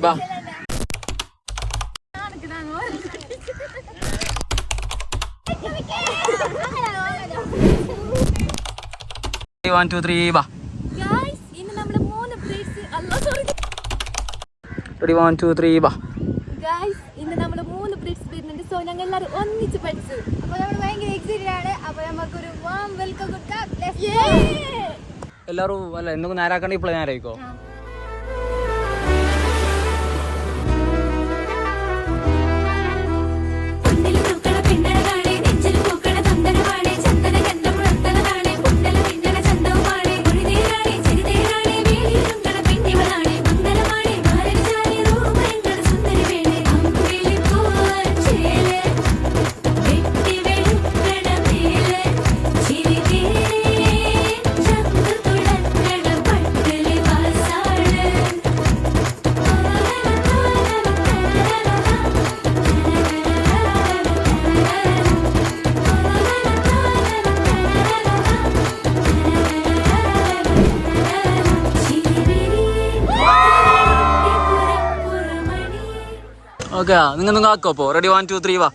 വാ 1 2 3 വാ. ഗയ്സ് ഇന്ന് നമ്മൾ 3 ബ്രീഡ്സ് റെഡി 1 2 3 വാ. ഗയ്സ് ഇന്ന് നമ്മൾ 3 ബ്രീഡ്സ് വരുന്നുണ്ട്. സോ ഞങ്ങൾ എല്ലാവരും ഒന്നിച്ച് പഠിച്ചു. അപ്പോൾ നമ്മൾ ഭയങ്കര എക്സൈറ്റഡ് ആണ്. അപ്പോൾ നമുക്കൊരു വാം വെൽക്കം കൊടുക്കാം. എല്ലാവരും അല്ല എന്തെങ്കിലും നേരാക്കണ്ട ഇപ്പോൾ നേരായിക്കോ. ഓക്കെ നിങ്ങൾ ആക്കോ. അപ്പോൾ റെഡി 1 2 3 വാ.